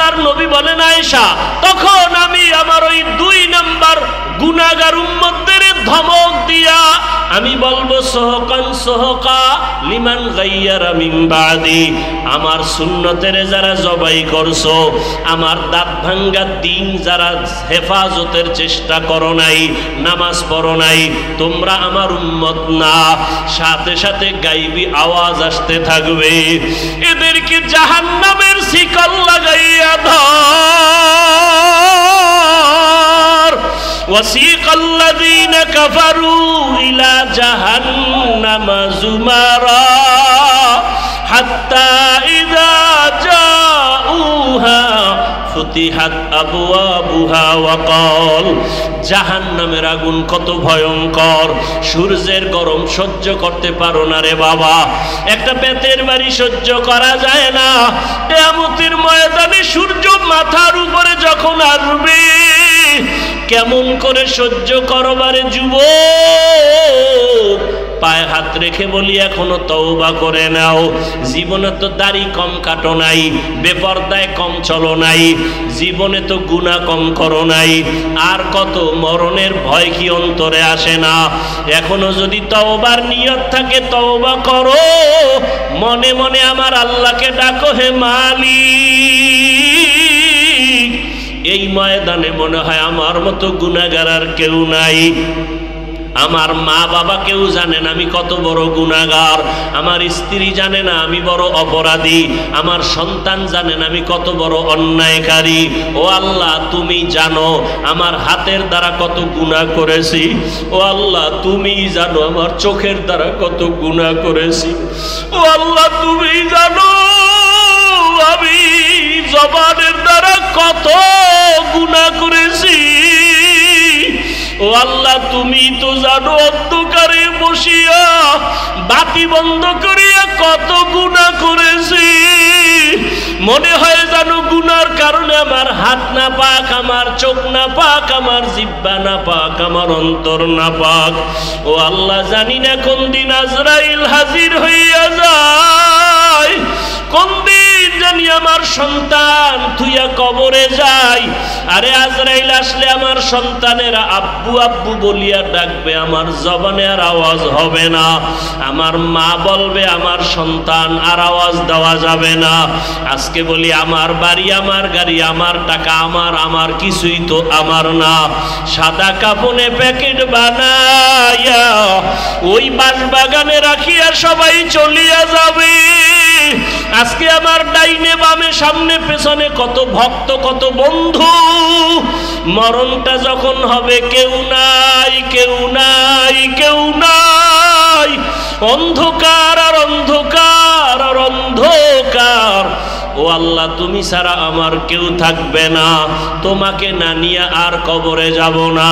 আল্লাহর নবী বলেন আয়েশা, তখন আমি আমার ওই 2 নাম্বার গুনাহগার উম্মতদের ধমক দিয়া আমি বলবো সোহকান সোহকা লিমান গাইয়ারা মিন বাদি, আমার সুন্নতের যারা জবাই করছো, আমার দাঁত ভাঙ্গা দিন যারা হেফাজতের চেষ্টা করো নাই, নামাজ পড়ো নাই, তোমরা আমার উম্মত না। সাথে সাথে গাইবি আওয়াজ আসতে থাকবে, এদেরকে জাহান্নামের শিকল লাগাইয়া ধর। وسيق الذين كفروا إلى جهنم زمرا حتى إذا جاءوها فتحت أبوابها وقال, জাহান্নামের আগুন কত ভয়ঙ্কর, সূর্যের গরম সহ্য করতে পারো না রে বাবা, একটা বেতের বাড়ি সহ্য করা যায় না। কিয়ামতের ময়দানে সূর্য মাথার উপরে যখন আসবে, কেমন করে সহ্য করবারে যুবক? পায়ে হাত রেখে বলি এখনো তওবা করে নাও। জীবনে তো দাড়ি কম কাটো নাই, বেপরদায় কম চলো নাই, জীবনে তো গুনাহ কম করো নাই, আর কত মরণের ভয় কি অন্তরে আসে না? এখনো যদি তওবার নিয়ত থাকে তওবা করো, মনে মনে আমার আল্লাহকে ডাকো, হে মালিক। এই ময়দানে মনে হয় আমার মতো গুনাহগার আর কেউ নাই। আমার মা বাবা কেউ জানে না আমি কত বড় গুনাহগার, আমার স্ত্রী জানে না আমি বড় অপরাধী, আমার সন্তান জানে না আমি কত বড় অন্যায়কারী। ও আল্লাহ, তুমি জানো আমার হাতের দ্বারা কত গুনাহ করেছি। ও আল্লাহ, তুমি জানো আমার চোখের দ্বারা কত গুনাহ করেছি। ও আল্লাহ, তুমি জানো আমি জবানের দ্বারা কত গুনাহ করেছি। ও আল্লাহ, তুমি তো জানো অন্ধকারে বসিয়া বাতি বন্ধ করিয়া কত গুনাহ করেছি। মনে হয় জানো গুনার কারণে আমার হাত না পাক, আমার চোখ না পাক, আমার জিহ্বা না পাক, আমার অন্তর না পাক। ও আল্লাহ, জানি না কোন দিন আজরাইল হাজির হইয়া যায়, কোন দিন জানি আমার সন্তান থুইয়া কবরে যায়। আরে আজরাইল আসলে আমার সন্তানেরা আব্বু আব্বু বলিয়া ডাকবে, আমার জবানে আর আওয়াজ হবে না। আমার মা বলবে আমার সন্তান, আর আওয়াজ দেওয়া যাবে না। আজকে বলি আমার বাড়ি, আমার গাড়ি, আমার টাকা, আমার কিছুই তো আমার না। সাদা কাপনে প্যাকেট বানাইয়া ওই বাঁশবাগানে রাখিয়া সবাই চলিয়া যাবে। আজকে আমার ডাইনে বামে সামনে পেছনে কত ভক্ত, কত বন্ধু। মরণটা যখন হবে কেউ নাই, কেউ নাই, কেউ নাই, অন্ধকার আর অন্ধকার আর অন্ধকার। ও আল্লাহ, তুমি ছাড়া আমার কেউ থাকবে না, তোমাকে না নিয়ে আর কবরে যাব না।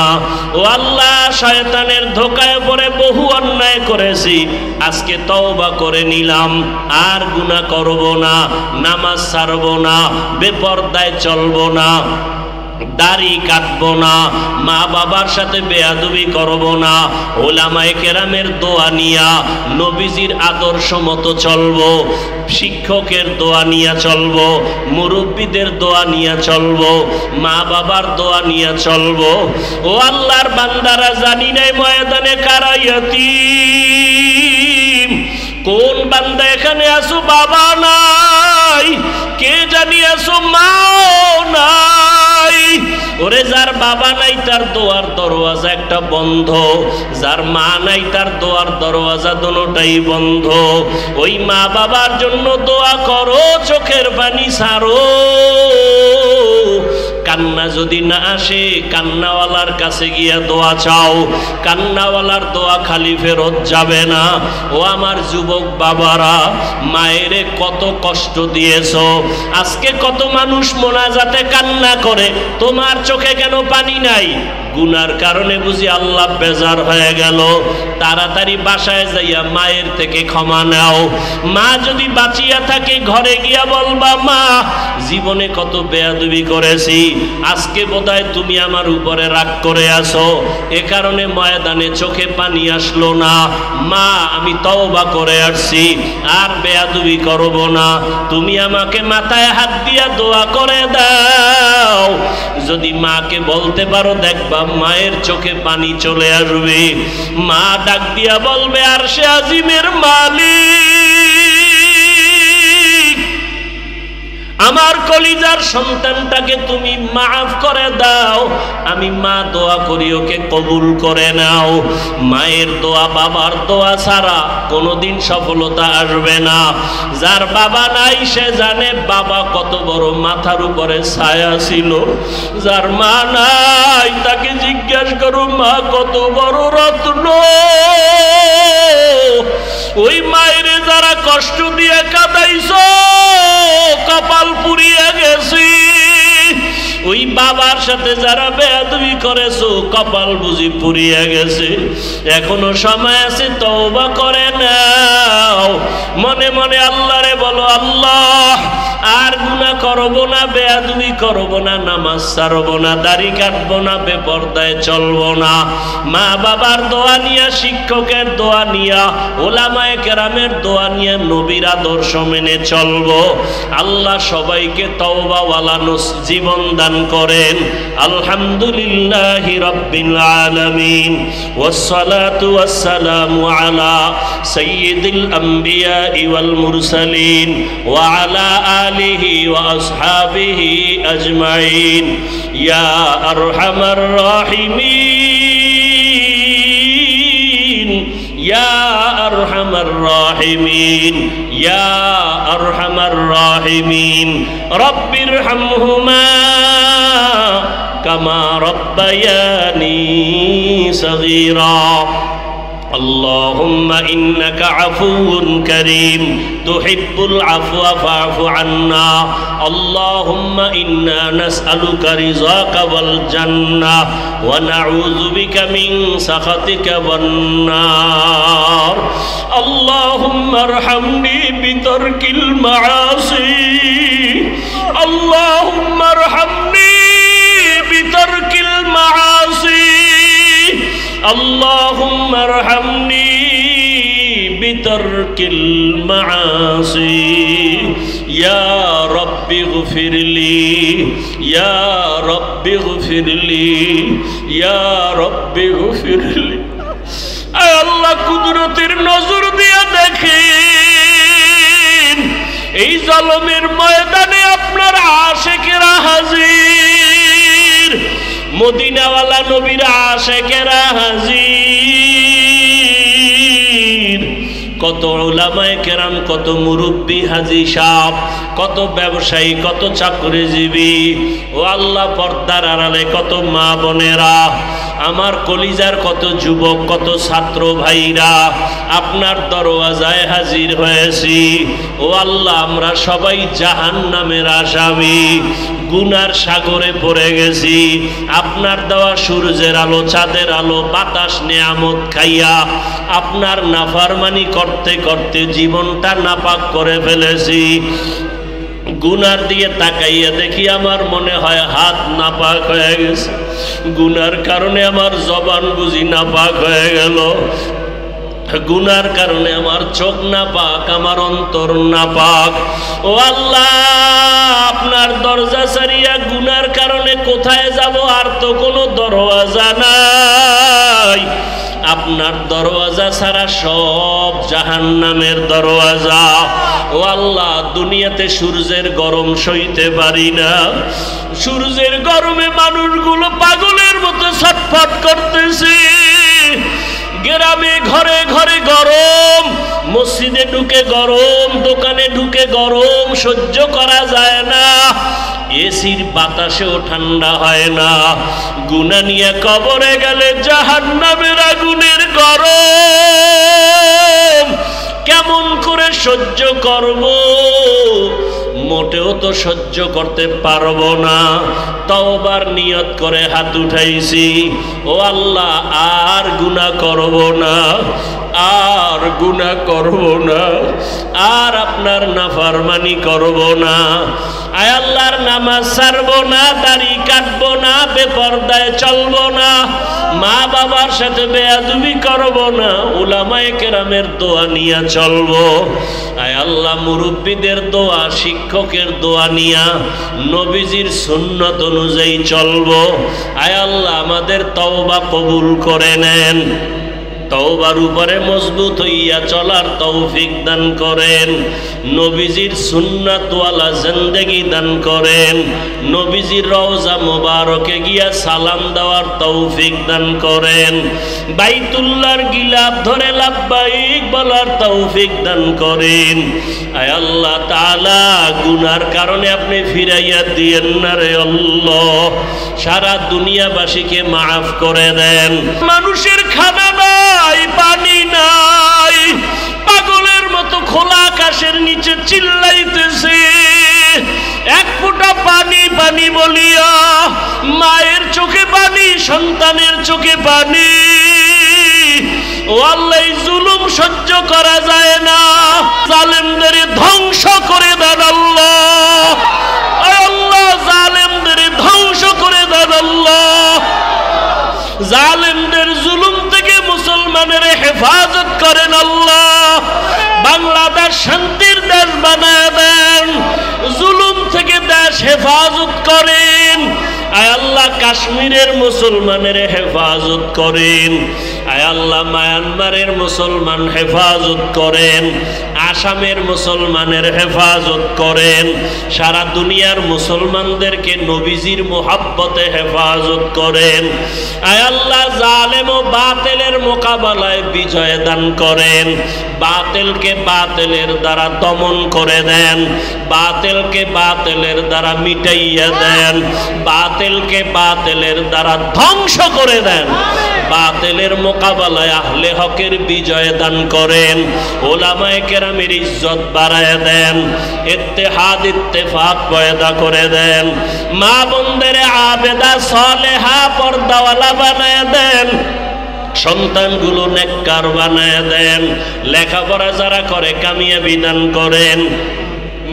ও আল্লাহ, শয়তানের ধোকায় পড়ে বহু অন্যায় করেছি, আজকে তওবা করে নিলাম, আর গুনাহ করব না, নামাজ ছাড়ব না, বেপরদায় চলব না, দাড়ি কাটবো না, মা বাবার সাথে বেয়াদবি করব না, ওলামায়ে কেরামের দোয়া নিয়া নবীজির আদর্শ মতো চলবো, শিক্ষকের দোয়া নিয়া চলবো, মুরব্বীদের দোয়া নিয়া চলবো, মা বাবার দোয়া নিয়া চলবো। ও আল্লাহর বান্দারা, জানি নাই ময়দানে কারা ইয়াতীম। কোন বান্দা এখানে আসো বাবা নাই, কে জানি আসো মা নাই। ওরে যার বাবা নাই তার দোয়ার দরওয়াজা একটা বন্ধ, যার মা নাই তার দোয়ার দরওয়াজা দুটোটাই বন্ধ। ওই মা বাবার জন্য দোয়া করো, চোখের পানি ছাড়ো। কান্না যদি না আসে, কান্নাওয়ালার কাছে গিয়া দোয়া চাও, কান্নাওয়ালার দোয়া খালি ফেরত যাবে না। ও আমার যুবক বাবারা, মায়েরে কত কষ্ট দিয়েছো। আজকে কত মানুষ মোনাজাতে কান্না করে, তোমার চোখে কেন পানি নাই? গুনার কারণে বুঝি আল্লাহ বেজার হয়ে গেল। তাড়াতাড়ি বাসায় যাইয়া মায়ের থেকে ক্ষমা নাও। মা যদি বাঁচিয়া থাকে ঘরে গিয়া বলবা, মা জীবনে কত বেয়াদবি করেছি, আজকে বোধহয় তুমি আমার উপরে রাগ করে আসো, এ কারণে ময়দানে চোখে পানি আসলো না। মা আমি তওবা করে আসছি, আর বেয়াদবি করব না। তুমি আমাকে মাথায় হাত দিয়া দোয়া করে দাও। যদি মাকে বলতে পারো, দেখবা মায়ের চোখে পানি চলে আসবে। মা ডাক দিয়া বলবে, আরশে আজিমের মালিক, আমার কলিজার সন্তানটাকে তুমি মাফ করে দাও। আমি মা দোয়া করি, ওকে কবুল করে নাও। মায়ের দোয়া, বাবার দোয়া ছাড়া কোনোদিন সফলতা আসবে না। যার বাবা নাই সে জানে বাবা কত বড় মাথার উপরে ছায়া ছিল। যার মা নাই তাকে জিজ্ঞাসা করো, মা কত বড় রত্ন। ওই মায়ের যারা কষ্ট দিয়ে কাঁদাইছো, কপাল পুড়িয়ে গেছি। ওই বাবার সাথে যারা বেয়াদবি করেছো, কপাল বুঝি পুড়িয়ে গেছে। এখনো সময় আছে, তওবা করে নাও। মনে মনে আল্লাহরে বলো, আল্লাহ আর গুনাহ করব না, বেয়াদবি করব না, নামাজ ছাড়ব না, দাড়ি কাটব না, বেপরদায় চলব না। মা বাবার দোয়া নিয়া, শিক্ষকের দোয়া নিয়া, ওলামায়ে কেরামের দোয়া নিয়ে নবীর আদর্শ মেনে চলব। আল্লাহ সবাইকে তওবাওয়ালা জীবন দান করেন। আলহামদুলিল্লাহি রাব্বিল আলামিন, ওয়াসসালাতু ওয়াসসালামু আলা সাইয়্যিদিল আম্বিয়া ওয়াল মুরসালিন ওয়া আলা আলিহি ওয়া আসহাবিহি আজমাইন। ইয়া আরহামার রাহিমিন, ইয়া আরহামার রাহিমিন, ইয়া আরহামার রাহিমিন। রব্বিরহামহুমা কামা রব্বায়ানি সগীরা। اللهم إنك عفو كريم تحب العفو فاعف عنا. اللهم إنا نسألك رضاك والجنة ونعوذ بك من سخطك والنار. اللهم ارحمني بترك المعاصي. اللهم ارحمني بترك المعاصي. اللهم ارحمني بترك المعاصي. يا رب اغفر لي، يا رب اغفر لي، يا رب اغفر لي. আল্লাহ কুদরতের নজর দিয়া দেখেন, এই জালমের ময়দানে আপনার আশিকেরা হাজির, মদিনাওয়ালা নবীর আশিকেরা হাজির। কত উলামায়ে কেরাম, কত মুরব্বী হাজী সাহেব, কত ব্যবসায়ী, কত চাকরিজীবী, ও আল্লাহ পর্দার আড়ালে কত মা বোনেরা, আমার কলিজার কত যুবক, কত ছাত্র ভাইরা আপনার দরওয়াজায় হাজির হয়েছি। ও আল্লাহ, আমরা সবাই জাহান্নামের আসামি, গুনার সাগরে পড়ে গেছি। আপনার দেওয়া সূর্যের আলো, চাঁদের আলো, বাতাস, নেয়ামত খাইয়া আপনার নাফরমানি করতে করতে জীবনটা নাপাক করে ফেলেছি। গুনার দিয়ে তাকাইয়া দেখি আমার মনে হয় হাত নাপাক হয়ে গেছে। গুনার কারণে আমার জবান বুঝি নাপাক হয়ে গেল। গুনার কারণে আমার চোখ নাপাক, আমার অন্তর নাপাক। ও আল্লাহ, আপনার দরজা ছাড়িয়া গুনার কারণে কোথায় যাব? আর তো কোনো দরওয়াজা নাই। আপনার দরওয়াজা ছাড়া সব জাহান্নামের দরওয়াজা। ও আল্লাহ, দুনিয়াতে সূর্যের গরম সইতে পারি না। সূর্যের গরমে মানুষগুলো পাগলের মতো ছটফট করতেছে। গ্রামে ঘরে ঘরে গরম, মসজিদে ঢুকে গরম, দোকানে ঢুকে গরম, সহ্য করা যায় না। এসির বাতাসেও ঠান্ডা হয় না। গুনাহ নিয়ে কবরে গেলে জাহান্নামের আগুনের গরম কেমন করে সহ্য করব? মোটেও তো সহ্য করতে পারবো না। তওবার নিয়ত করে হাত উঠাইছি, ও আল্লাহ আর গুনাহ করব না, আর গুনাহ করব না, আর আপনার নাফরমানি করব না। আয় আল্লাহর নামাজ ছাড়বো না, দাড়ি কাটবো না, বেপরদায় চলবো না, মা বাবার সাথে বেয়াদবি করব না, উলামায়ে কেরামের দোয়া নিয়ে চলবো। আয় আল্লাহ মুরব্বীদের দোয়া, শিক্ষকের দোয়া নিয়া নবীজির সুন্নত অনুযায়ী চলবো। আয় আল্লাহ আমাদের তওবা কবুল করে নেন, তওবার উপরে মজবুত হইয়া চলার তৌফিক দান করেন, নবীজির সুন্নাতওয়ালা জিন্দেগি দান করেন, নবীজির রওজা মোবারকে গিয়া সালাম দেওয়ার তৌফিক দান করেন, বাইতুল্লাহর গিলাফ ধরে লাব্বাইক বলার তৌফিক দান করেন। আয় আল্লাহ তাআলা গুনার কারণে আপনি ফিরাইয়া দিয়েন না রে আল্লাহ, সারা দুনিয়াবাসীকে মাফ করে দেন। মানুষের খানা নাই, পানি নাই, পাগলের মতো খোলা আকাশের নিচে চিল্লাইতেছে, এক ফোঁটা পানি পানি বলিয়া মায়ের চোখে পানি, সন্তানের চোখে পানি। ও আল্লাহ জুলুম সহ্য করা যায় না, জালেমদের ধ্বংস করে দেন আল্লাহ, আল্লাহ জালেমদের ধ্বংস করে দেন আল্লাহ, জালেমদের জুলুম থেকে মুসলমানের হেফাজত করেন আল্লাহ, বাংলাদেশ শান্তির দেশ বানায় দেন, জুলুম থেকে দেশ হেফাজত করেন। আয় আল্লাহ কাশ্মীরের মুসলমানের হেফাজত করেন, আয় আল্লাহ মায়ানমারের মুসলমান হেফাজত করেন, আসামের মুসলমানের হেফাজত করেন, সারা দুনিয়ার মুসলমানদেরকে নবীজির মোহাব্বতে হেফাজত করেন। আয় আল্লাহ জালেম ও বাতিলের মোকাবেলায় বিজয় দান করেন, বাতিলকে বাতিলের দ্বারা দমন করে দেন, বাতিলকে বাতিলের দ্বারা মিটাইয়া দেন, বাতিলকে বাতিলের দ্বারা ধ্বংস করে দেন, বাতিলের মোকাবেলায় আহলে হকের বিজয় দান করেন, উলামায়ে কেরামের ইজ্জত বাড়ায় দেন, ইত্তেহাদ ইত্তেফাক পয়দা করে দেন, মা বোনদের আবেদা সালেহা পর্দাওয়ালা বানায় দেন, সন্তানগুলো নেককার বানায় দেন, লেখাপড়া যারা করে কামিয়াবি দান করেন,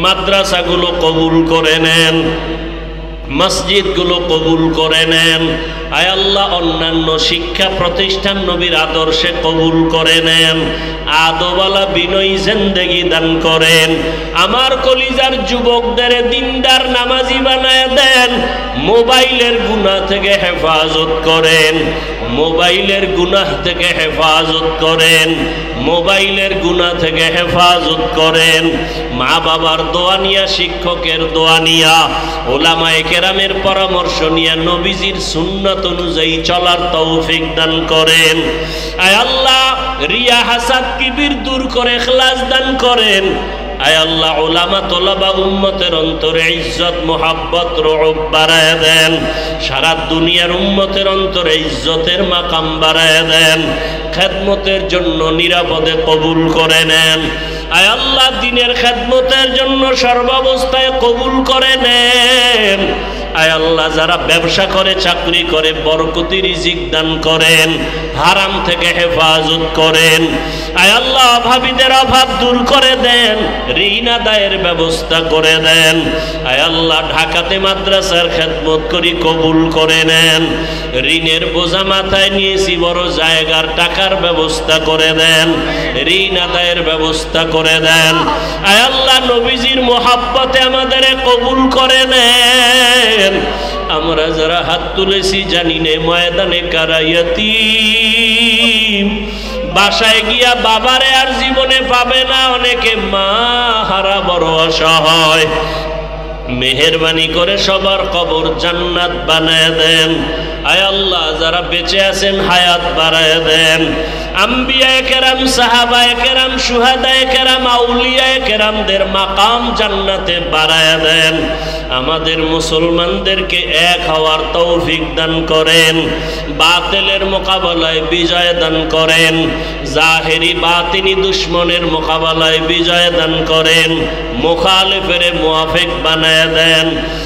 মাদ্রাসাগুলো কবুল করে নেন, মসজিদগুলো কবুল করে নেন। আয় আল্লাহ অন্যান্য শিক্ষা প্রতিষ্ঠান নবীর আদর্শে কবুল করে নেন, আদওয়ালা বিনয়ী জিন্দেগি দান করেন, আমার কলিজার যুবকদের দিনদার নামাজি বানায় দেন, মোবাইলের গুনাহ থেকে হেফাজত করেন, মোবাইলের গুনাহ থেকে হেফাজত করেন, মোবাইলের গুনাহ থেকে হেফাজত করেন, মা বাবার দোয়া নিয়া, শিক্ষকের দোয়া নিয়া, উলামায়ে কেরামের পরামর্শ নিয়া নবীজির সুন্নাত অনুযায়ী চলার তৌফিক দান করেন। আয় আল্লাহ রিয়া হাসাদ কিবির দূর করে ইখলাস দান করেন। আয় আল্লাহ উলামা তোলাবা উম্মতের অন্তরে ইজ্জত মুহাব্বত রুউব বাড়ায় দেন, সারা দুনিয়ার উম্মতের অন্তরে ইজ্জতের মাকাম বাড়ায় দেন, খেদমতের জন্য নিরাপদে কবুল করে নেন। আয় আল্লাহ দিনের খেদমতের জন্য সর্বাবস্থায় কবুল করে নেন। আয় আল্লাহ যারা ব্যবসা করে, চাকরি করে, বরকতি রিজিক দান করেন, হারাম থেকে হেফাজত করেন। আয় আল্লাহ অভাবীদের অভাব দূর করে দেন, ঋণ আদায়ের ব্যবস্থা করে দেন। আয় আল্লাহ ঢাকাতে মাদ্রাসার খেদমত করি, কবুল করে নেন। ঋণের বোঝা মাথায় নিয়েছি, বড় জায়গার টাকার ব্যবস্থা করে দেন, ঋণ আদায়ের ব্যবস্থা করে দেন। আয় আল্লাহ নবীজির মোহাব্বতে আমাদের কবুল করে নেন। আমরা যারা হাত তুলেছি জানি না ময়দানে কারা ইয়াতীম, বাসায় গিয়া বাবারে আর জীবনে পাবে না, অনেকে মা হারা বড় অসহায়। মেহেরবানি করে সবার কবর জান্নাত বানায় দেন। আয় আল্লাহ যারা বেঁচে আছেন হায়াত বাড়ায় দেন। আম্বিয়ায়ে কেরাম, সাহাবায়ে কেরাম, শুহাদায়ে কেরাম, আউলিয়ায়ে কেরামদের মাকাম জান্নাতে বাড়ায় দেন। আমাদের মুসলমানদেরকে এক হওয়ার তৌফিক দান করেন, বাতিলের মোকাবেলায় বিজয় দান করেন, জাহেরি বাতিনি দুশ্মনের মোকাবেলায় বিজয় দান করেন, মুখালিফের মুওয়াফিক বানায় দেন।